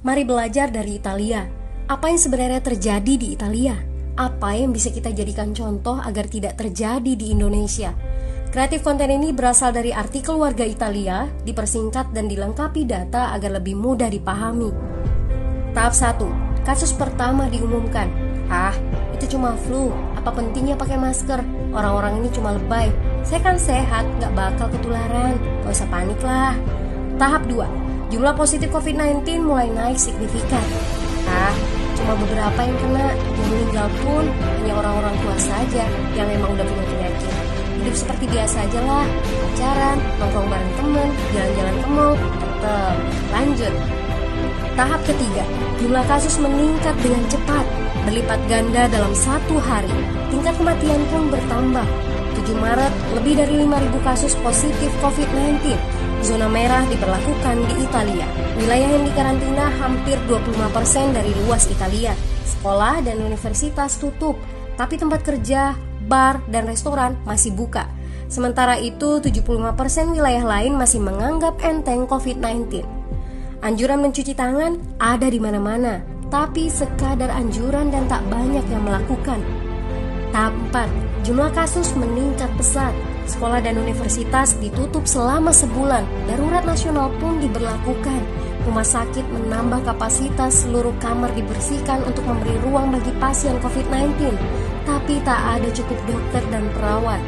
Mari belajar dari Italia. Apa yang sebenarnya terjadi di Italia? Apa yang bisa kita jadikan contoh agar tidak terjadi di Indonesia? Kreatif konten ini berasal dari artikel warga Italia, dipersingkat dan dilengkapi data agar lebih mudah dipahami. Tahap 1. Kasus pertama diumumkan. Itu cuma flu. Apa pentingnya pakai masker? Orang-orang ini cuma lebay. Saya kan sehat, gak bakal ketularan. Gak usah panik lah. Tahap 2. Jumlah positif COVID-19 mulai naik signifikan. Cuma beberapa yang kena. Yang meninggal pun hanya orang-orang tua saja yang memang udah punya penyakit. Hidup seperti biasa aja lah. Pacaran, nongkrong bareng temen, jalan-jalan ke mall. Tetep lanjut. Tahap ketiga. Jumlah kasus meningkat dengan cepat, berlipat ganda dalam 1 hari. Tingkat kematian pun bertambah. 7 Maret, lebih dari 5.000 kasus positif COVID-19. Zona merah diberlakukan di Italia. Wilayah yang dikarantina hampir 25% dari luas Italia. Sekolah dan universitas tutup, tapi tempat kerja, bar, dan restoran masih buka. Sementara itu, 75% wilayah lain masih menganggap enteng COVID-19. Anjuran mencuci tangan ada di mana-mana, tapi sekadar anjuran dan tak banyak yang melakukan. Tahap 4. Jumlah kasus meningkat pesat. Sekolah dan universitas ditutup selama sebulan. Darurat nasional pun diberlakukan. Rumah sakit menambah kapasitas, seluruh kamar dibersihkan untuk memberi ruang bagi pasien COVID-19. Tapi tak ada cukup dokter dan perawat.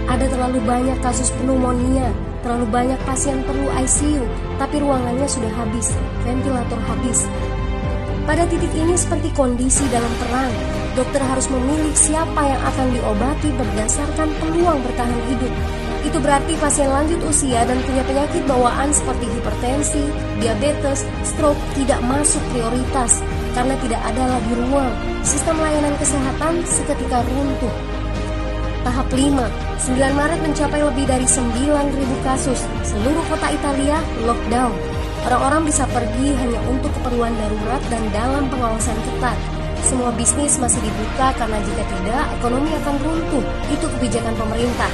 Ada terlalu banyak kasus pneumonia, terlalu banyak pasien perlu ICU, tapi ruangannya sudah habis, ventilator habis. Pada titik ini seperti kondisi dalam perang. Dokter harus memilih siapa yang akan diobati berdasarkan peluang bertahan hidup. Itu berarti pasien lanjut usia dan punya penyakit bawaan seperti hipertensi, diabetes, stroke tidak masuk prioritas karena tidak ada lagi ruang. Sistem layanan kesehatan seketika runtuh. Tahap 5. 9 Maret mencapai lebih dari 9.000 kasus. Seluruh kota Italia lockdown. Orang-orang bisa pergi hanya untuk keperluan darurat dan dalam pengawasan ketat. Semua bisnis masih dibuka karena jika tidak, ekonomi akan runtuh. Itu kebijakan pemerintah.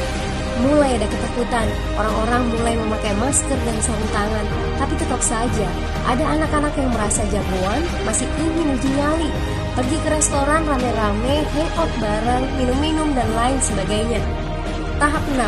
Mulai ada ketakutan, orang-orang mulai memakai masker dan sarung tangan. Tapi tetap saja, ada anak-anak yang merasa jagoan, masih ingin uji nyali. Pergi ke restoran rame-rame, hangout bareng, minum-minum dan lain sebagainya. Tahap 6.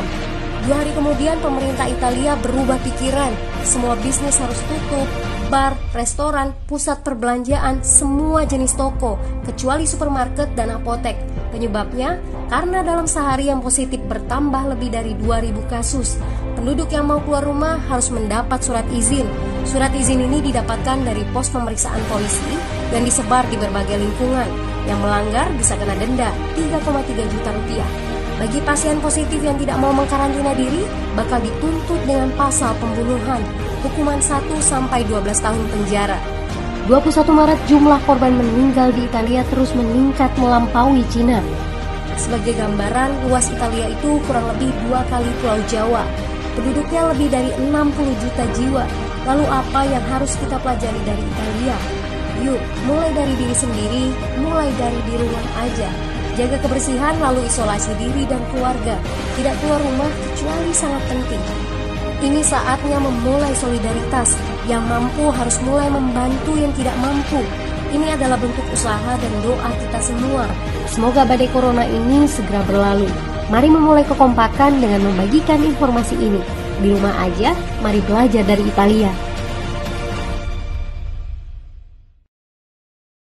2 hari kemudian pemerintah Italia berubah pikiran. Semua bisnis harus tutup. Bar, restoran, pusat perbelanjaan, semua jenis toko, kecuali supermarket dan apotek. Penyebabnya, karena dalam sehari yang positif bertambah lebih dari 2.000 kasus. Penduduk yang mau keluar rumah harus mendapat surat izin. Surat izin ini didapatkan dari pos pemeriksaan polisi dan disebar di berbagai lingkungan. Yang melanggar bisa kena denda 3,3 juta rupiah. Bagi pasien positif yang tidak mau mengkarantina diri, bakal dituntut dengan pasal pembunuhan, hukuman 1-12 tahun penjara. 21 Maret jumlah korban meninggal di Italia terus meningkat melampaui Cina. Sebagai gambaran, luas Italia itu kurang lebih 2 kali Pulau Jawa. Penduduknya lebih dari 60 juta jiwa. Lalu apa yang harus kita pelajari dari Italia? Yuk, mulai dari diri sendiri, mulai dari di rumah aja. Jaga kebersihan lalu isolasi diri dan keluarga. Tidak keluar rumah kecuali sangat penting. Ini saatnya memulai solidaritas. Yang mampu harus mulai membantu yang tidak mampu. Ini adalah bentuk usaha dan doa kita semua. Semoga badai corona ini segera berlalu. Mari memulai kekompakan dengan membagikan informasi ini. Di rumah aja, mari belajar dari Italia.